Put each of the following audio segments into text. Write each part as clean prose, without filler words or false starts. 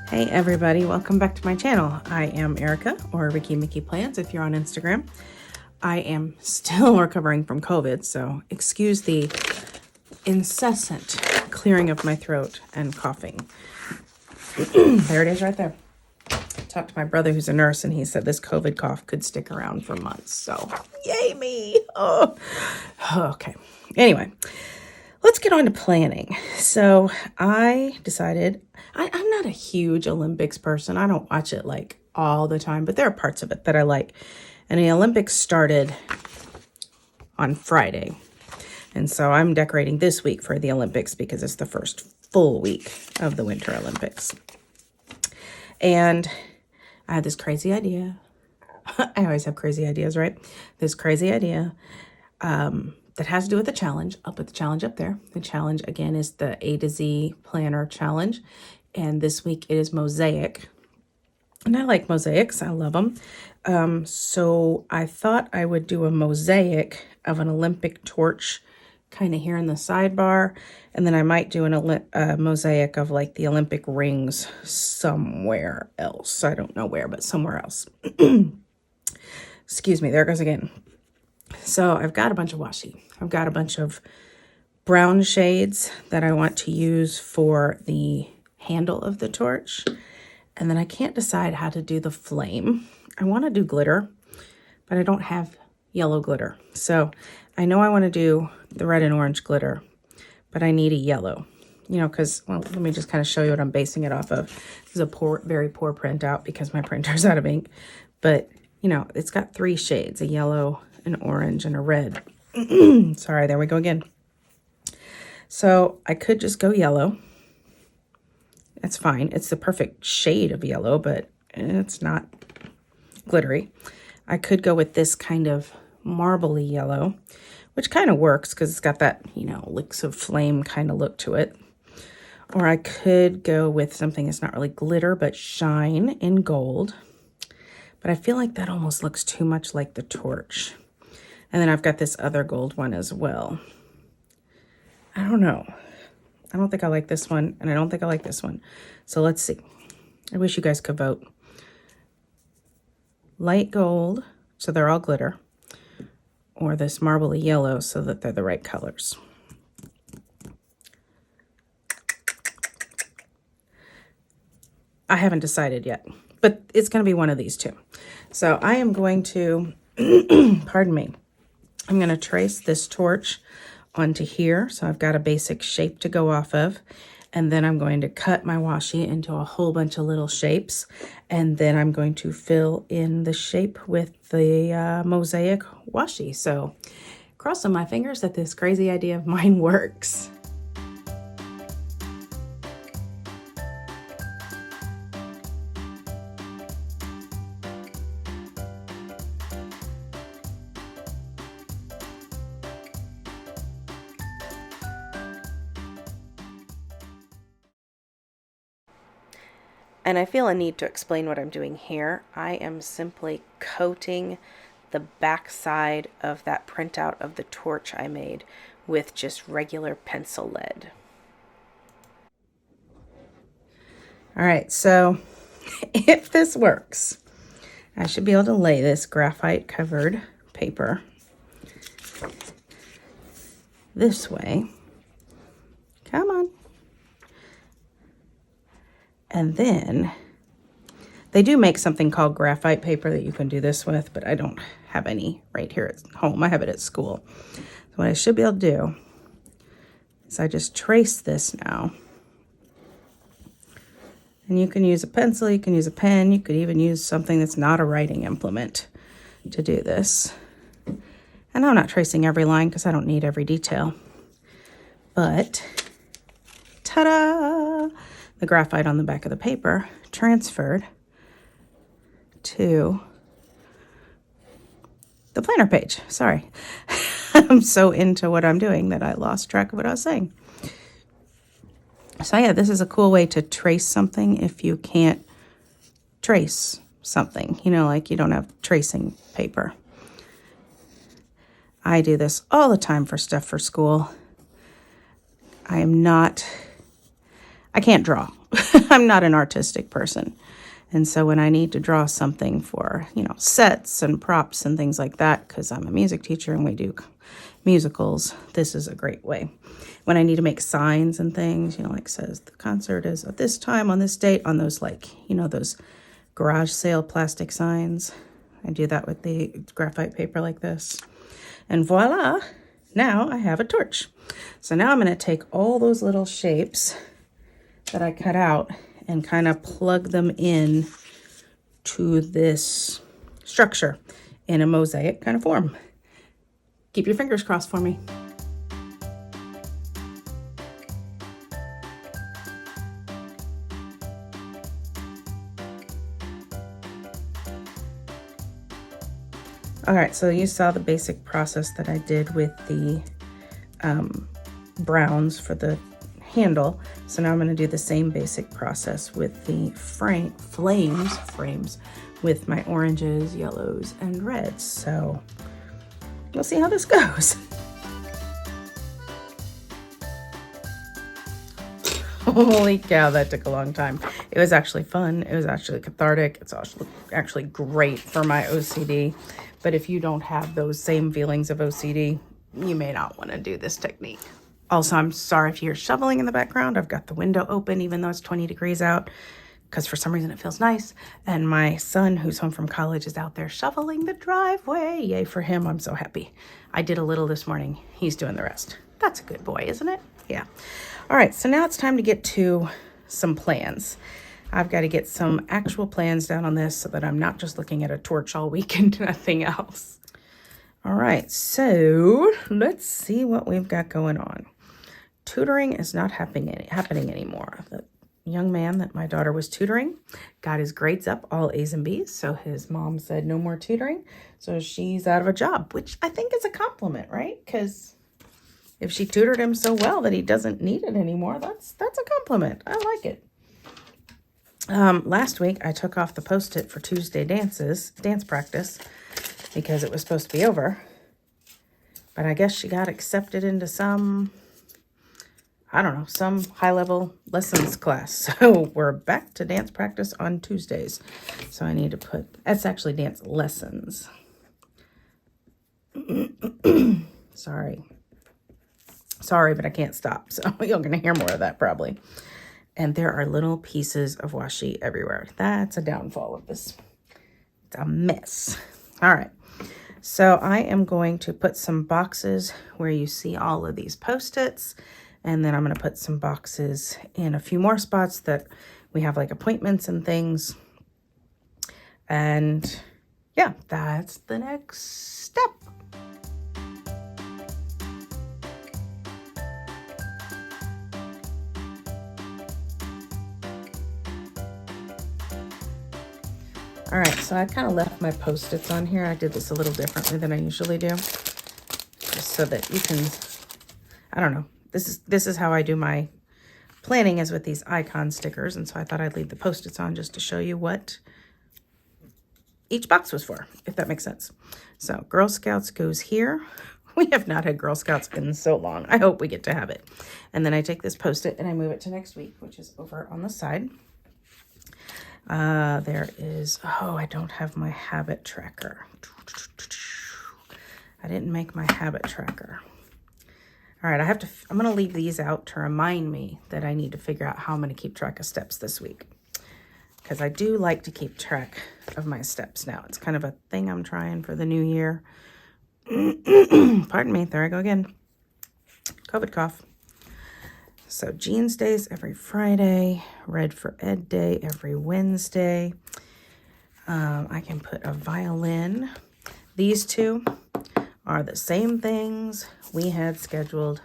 Hey everybody, welcome back to my channel. I am Erica, or Ricky Mickey Plants if you're on Instagram. I am still recovering from COVID, so excuse the incessant clearing of my throat and coughing. There it is right there. I talked to my brother who's a nurse, and he said this COVID cough could stick around for months, so yay me. Oh, okay. Anyway, let's get on to planning. So I decided, I'm not a huge Olympics person. I don't watch it like all the time, but there are parts of it that I like. And the Olympics started on Friday. And so I'm decorating this week for the Olympics because it's the first full week of the Winter Olympics. And I had this crazy idea. I always have crazy ideas, right? This crazy idea that has to do with the challenge. I'll put the challenge up there. The challenge, again, is the A to Z Planner Challenge. And this week it is MOSAIC. And I like mosaics. I love them. So I thought I would do a mosaic of an Olympic torch kind of here in the sidebar. And then I might do a mosaic of like the Olympic rings somewhere else. I don't know where, but somewhere else. Excuse me, there it goes again. So I've got a bunch of washi. I've got a bunch of brown shades that I want to use for the handle of the torch. And then I can't decide how to do the flame. I want to do glitter, but I don't have yellow glitter. So I know I want to do the red and orange glitter, but I need a yellow, because, well, let me just kind of show you what I'm basing it off of. This is a very poor printout because my printer's out of ink, but it's got 3 shades, a yellow, an orange, and a red. Sorry, there we go again. So I could just go yellow. That's fine. It's the perfect shade of yellow, but it's not glittery. I could go with this kind of marbly yellow, which kind of works because it's got that, licks of flame kind of look to it. Or I could go with something that's not really glitter, but shine in gold. But I feel like that almost looks too much like the torch. And then I've got this other gold one as well. I don't know. I don't think I like this one, and I don't think I like this one. So let's see. I wish you guys could vote. Light gold, so they're all glitter, or this marbly yellow so that they're the right colors. I haven't decided yet, but it's going to be one of these two. So I am going to, pardon me, I'm going to trace this torch onto here. So I've got a basic shape to go off of. And then I'm going to cut my washi into a whole bunch of little shapes. And then I'm going to fill in the shape with the mosaic washi. So crossing my fingers that this crazy idea of mine works. And I feel a need to explain what I'm doing here. I am simply coating the back side of that printout of the torch I made with just regular pencil lead. All right, so if this works, I should be able to lay this graphite covered paper this way. Come on. And then they do make something called graphite paper that you can do this with, but I don't have any right here at home. I have it at school. So what I should be able to do is I just trace this now. And you can use a pencil, you can use a pen, you could even use something that's not a writing implement to do this. And I'm not tracing every line because I don't need every detail. But, ta-da! The graphite on the back of the paper transferred to the planner page. Sorry. I'm so into what I'm doing that I lost track of what I was saying. So yeah, this is a cool way to trace something if you can't trace something. Like you don't have tracing paper. I do this all the time for stuff for school. I can't draw. I'm not an artistic person. And so when I need to draw something for, sets and props and things like that, because I'm a music teacher and we do musicals, this is a great way. When I need to make signs and things, like says the concert is at this time on this date on those those garage sale plastic signs. I do that with the graphite paper like this. And voila, now I have a torch. So now I'm going to take all those little shapes that I cut out and kind of plug them in to this structure in a mosaic kind of form. Keep your fingers crossed for me. All right, so you saw the basic process that I did with the browns for the handle. So now I'm going to do the same basic process with the frames with my oranges, yellows, and reds. So we'll see how this goes. Holy cow, that took a long time. It was actually fun. It was actually cathartic. It's actually great for my OCD. But if you don't have those same feelings of OCD, you may not want to do this technique. Also, I'm sorry if you hear shoveling in the background. I've got the window open even though it's 20 degrees out because for some reason it feels nice. And my son, who's home from college, is out there shoveling the driveway. Yay for him. I'm so happy. I did a little this morning. He's doing the rest. That's a good boy, isn't it? Yeah. All right, so now it's time to get to some plans. I've got to get some actual plans down on this so that I'm not just looking at a torch all week and nothing else. All right, so let's see what we've got going on. Tutoring is not happening anymore. The young man that my daughter was tutoring got his grades up, all A's and B's, so his mom said no more tutoring, so she's out of a job, which I think is a compliment, right? Because if she tutored him so well that he doesn't need it anymore, that's a compliment. I like it. Last week, I took off the Post-it for Tuesday dance practice, because it was supposed to be over. But I guess she got accepted into some high-level lessons class. So we're back to dance practice on Tuesdays. So I need to that's actually dance lessons. Sorry, but I can't stop. So you're going to hear more of that probably. And there are little pieces of washi everywhere. That's a downfall of this. It's a mess. All right. So I am going to put some boxes where you see all of these Post-its. And then I'm going to put some boxes in a few more spots that we have like appointments and things. And yeah, that's the next step. All right, so I kind of left my Post-its on here. I did this a little differently than I usually do, just so that you can, I don't know, this is how I do my planning, is with these icon stickers, and so I thought I'd leave the Post-its on just to show you what each box was for, if that makes sense. So Girl Scouts goes here. We have not had Girl Scouts in so long. I hope we get to have it. And then I take this Post-it and I move it to next week, which is over on the side. There is, I don't have my habit tracker. I didn't make my habit tracker. All right, I'm going to leave these out to remind me that I need to figure out how I'm going to keep track of steps this week. Because I do like to keep track of my steps now. It's kind of a thing I'm trying for the new year. Pardon me, there I go again. COVID cough. So Jeans Days every Friday, Red for Ed Day every Wednesday. I can put a violin. These two are the same things we had scheduled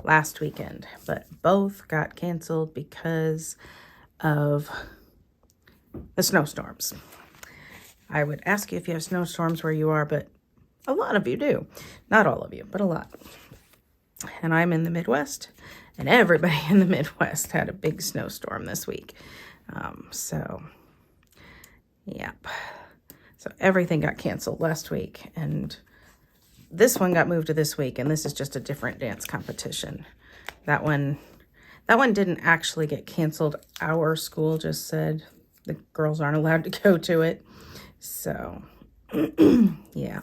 last weekend, but both got canceled because of the snowstorms. I would ask you if you have snowstorms where you are, but a lot of you do. Not all of you, but a lot. And I'm in the Midwest. And everybody in the Midwest had a big snowstorm this week. Yep. So everything got canceled last week. And this one got moved to this week. And this is just a different dance competition. That one That one didn't actually get canceled. Our school just said the girls aren't allowed to go to it. So, yeah.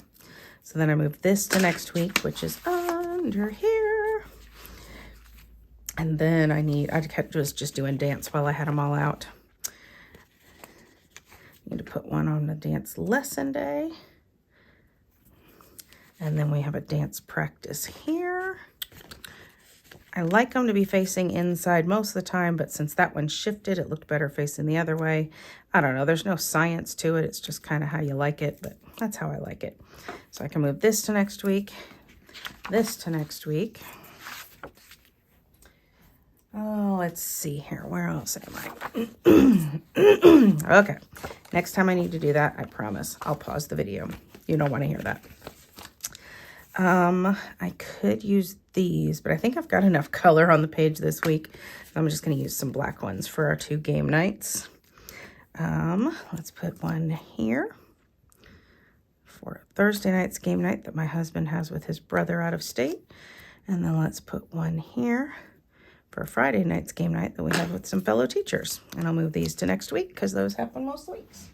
So then I moved this to next week, which is under here. And then I was just doing dance while I had them all out. Need to put one on the dance lesson day. And then we have a dance practice here. I like them to be facing inside most of the time, but since that one shifted, it looked better facing the other way. I don't know. There's no science to it. It's just kind of how you like it, but that's how I like it. So I can move this to next week, this to next week. Oh, let's see here. Where else am I? Okay. Next time I need to do that, I promise, I'll pause the video. You don't want to hear that. I could use these, but I think I've got enough color on the page this week. I'm just going to use some black ones for our 2 game nights. Let's put one here for Thursday night's game night that my husband has with his brother out of state. And then let's put one here for Friday night's game night that we have with some fellow teachers. And I'll move these to next week because those happen most weeks.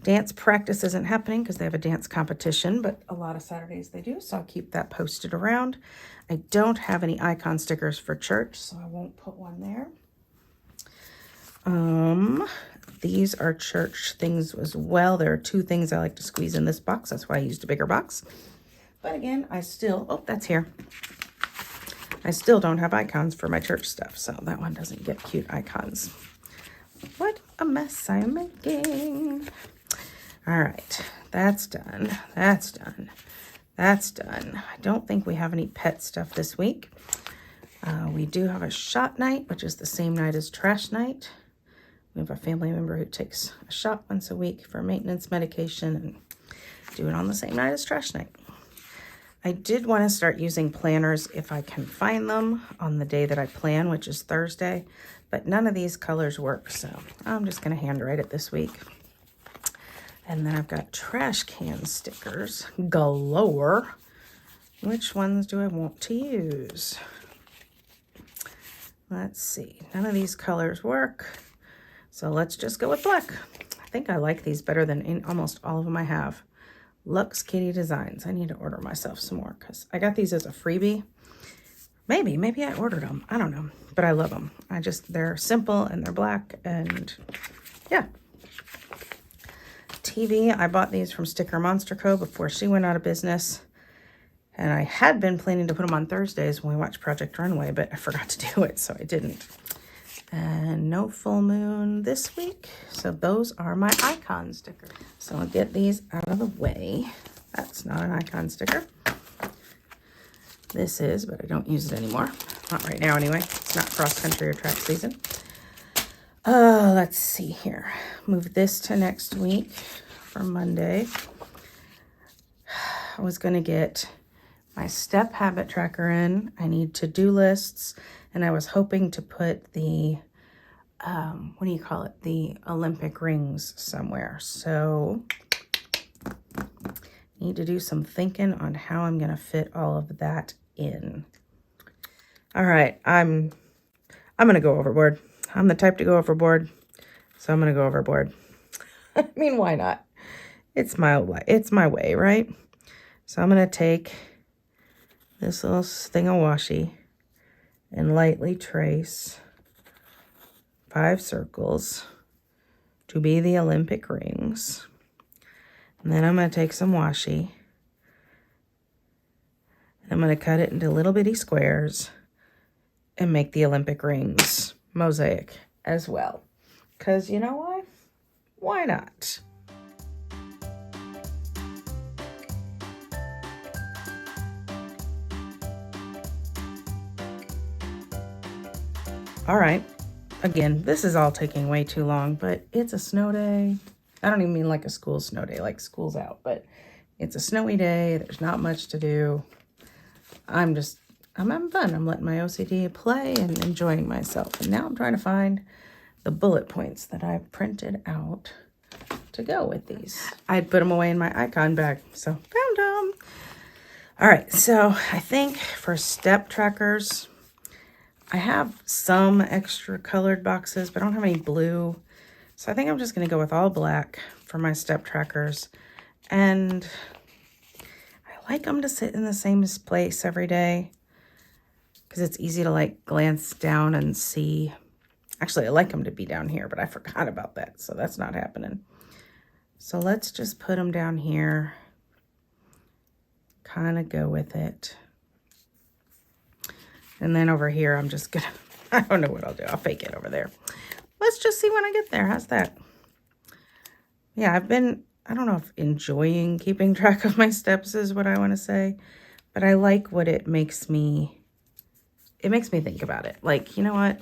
Dance practice isn't happening because they have a dance competition, but a lot of Saturdays they do, so I'll keep that posted around. I don't have any icon stickers for church, so I won't put one there. These are church things as well. There are 2 things I like to squeeze in this box. That's why I used a bigger box. But again, oh, that's here. I still don't have icons for my church stuff, so that one doesn't get cute icons. What a mess I am making. All right, that's done. That's done. That's done. I don't think we have any pet stuff this week. We do have a shot night, which is the same night as trash night. We have a family member who takes a shot once a week for maintenance medication and do it on the same night as trash night. I did want to start using planners if I can find them on the day that I plan, which is Thursday, but none of these colors work, so I'm just going to handwrite it this week. And then I've got trash can stickers galore. Which ones do I want to use? Let's see. None of these colors work. So let's just go with black. I think I like these better than almost all of them I have. Lux Kitty Designs. I need to order myself some more because I got these as a freebie. Maybe I ordered them. I don't know. But I love them. They're simple and they're black and yeah. TV, I bought these from Sticker Monster Co. before she went out of business. And I had been planning to put them on Thursdays when we watched Project Runway, but I forgot to do it, so I didn't. And no full moon this week. So those are my icon stickers. So I'll get these out of the way. That's not an icon sticker. This is, but I don't use it anymore. Not right now anyway. It's not cross country or track season. Let's see here. Move this to next week for Monday. I was going to get my step habit tracker in. I need to-do lists, and I was hoping to put the, the Olympic rings somewhere. So need to do some thinking on how I'm going to fit all of that in. All right, I'm going to go overboard. I'm the type to go overboard, so I'm going to go overboard. I mean, why not? It's my way, right? So I'm going to take this little thing of washi and lightly trace 5 circles to be the Olympic rings. And then I'm going to take some washi and I'm going to cut it into little bitty squares and make the Olympic rings mosaic as well. Because you know why? Why not? All right. Again, this is all taking way too long, but it's a snow day. I don't even mean like a school snow day, like school's out, but it's a snowy day. There's not much to do. I'm having fun. I'm letting my OCD play and enjoying myself. And now I'm trying to find the bullet points that I printed out to go with these. I'd put them away in my icon bag, so found them. All right, so I think for step trackers, I have some extra colored boxes, but I don't have any blue. So I think I'm just going to go with all black for my step trackers. And I like them to sit in the same place every day because it's easy to like glance down and see. Actually, I like them to be down here, but I forgot about that. So that's not happening. So let's just put them down here. Kind of go with it. And then over here, I'm just gonna, I don't know what I'll do. I'll fake it over there. Let's just see when I get there. How's that? Yeah, I've been, I don't know if enjoying keeping track of my steps is what I want to say, but I like what it makes me think about it. Like, you know what?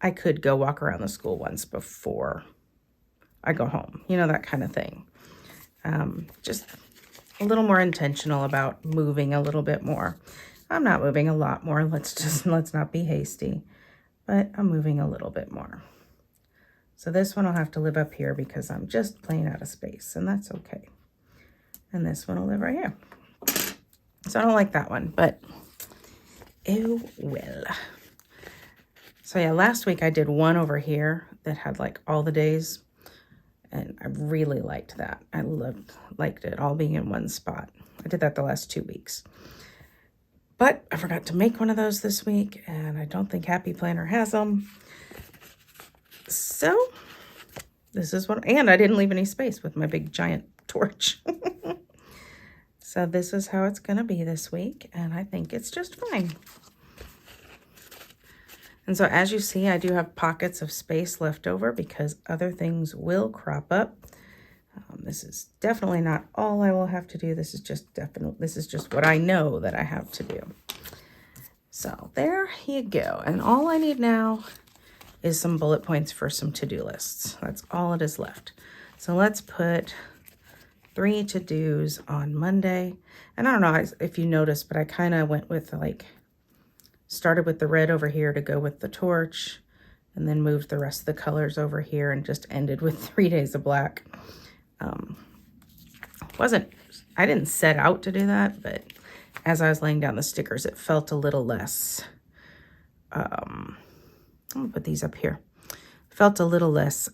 I could go walk around the school once before I go home. You know, that kind of thing. Just a little more intentional about moving a little bit more. I'm not moving a lot more. Let's not be hasty, but I'm moving a little bit more. So this one will have to live up here because I'm just plain out of space, and that's okay. And this one will live right here. So I don't like that one, but it will. So yeah, last week I did one over here that had like all the days, and I really liked that. I liked it all being in one spot. I did that the last 2 weeks. But I forgot to make one of those this week, and I don't think Happy Planner has them. So this is what, and I didn't leave any space with my big giant torch. So this is how it's going to be this week, and I think it's just fine. And so as you see, I do have pockets of space left over because other things will crop up. This is definitely not all I will have to do. This is just what I know that I have to do. So there you go. And all I need now is some bullet points for some to-do lists. That's all it is left. So let's put 3 to-dos on Monday. And I don't know if you noticed, but I kind of went with started with the red over here to go with the torch, and then moved the rest of the colors over here and just ended with 3 days of black. I didn't set out to do that, but as I was laying down the stickers, it felt a little less, I'm gonna put these up here. Felt a little less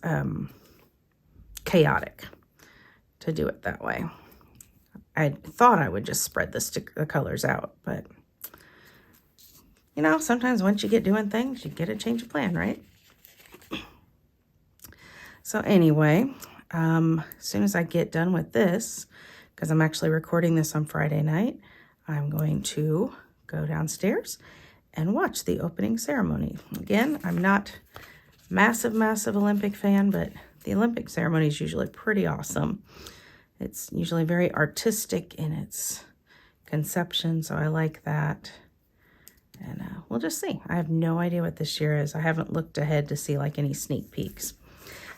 chaotic to do it that way. I thought I would just spread the colors out, but you know, sometimes once you get doing things, you get a change of plan, right? So anyway, as soon as I get done with this, because I'm actually recording this on Friday night, I'm going to go downstairs and watch the opening ceremony. Again, I'm not massive Olympic fan, but the Olympic ceremony is usually pretty awesome. It's usually very artistic in its conception, so I like that. And we'll just see. I have no idea what this year is. I haven't looked ahead to see like any sneak peeks.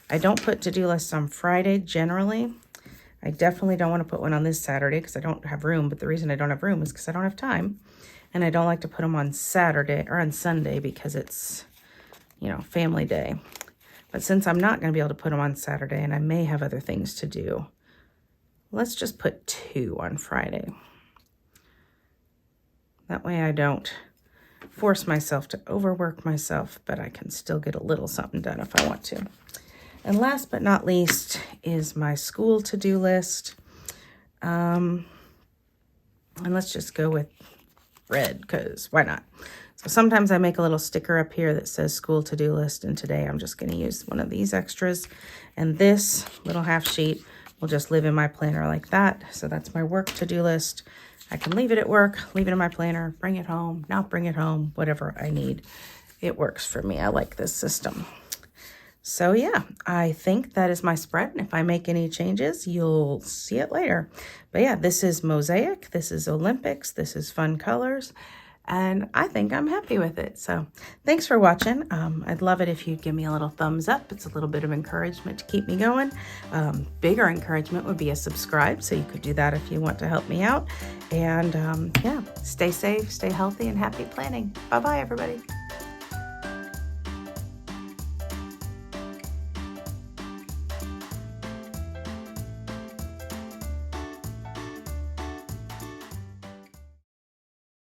I don't put to-do lists on Friday generally. I definitely don't want to put one on this Saturday because I don't have room. But the reason I don't have room is because I don't have time. And I don't like to put them on Saturday or on Sunday because it's, you know, family day. But since I'm not going to be able to put them on Saturday and I may have other things to do, let's just put 2 on Friday. That way I don't force myself to overwork myself, but I can still get a little something done if I want to. And last but not least is my school to-do list. And let's just go with red, because why not? So sometimes I make a little sticker up here that says school to-do list, and today I'm just going to use one of these extras. And this little half sheet will just live in my planner like that. So that's my work to-do list. I can leave it at work, leave it in my planner, bring it home, not bring it home, whatever I need. It works for me. I like this system. So yeah, I think that is my spread. And if I make any changes, you'll see it later. But yeah, this is MOSAIC. This is Olympics. This is Fun Colors. And I think I'm happy with it. So thanks for watching. I'd love it if you'd give me a little thumbs up. It's a little bit of encouragement to keep me going. Bigger encouragement would be a subscribe. So you could do that if you want to help me out. And yeah, stay safe, stay healthy, and happy planning. Bye-bye, everybody.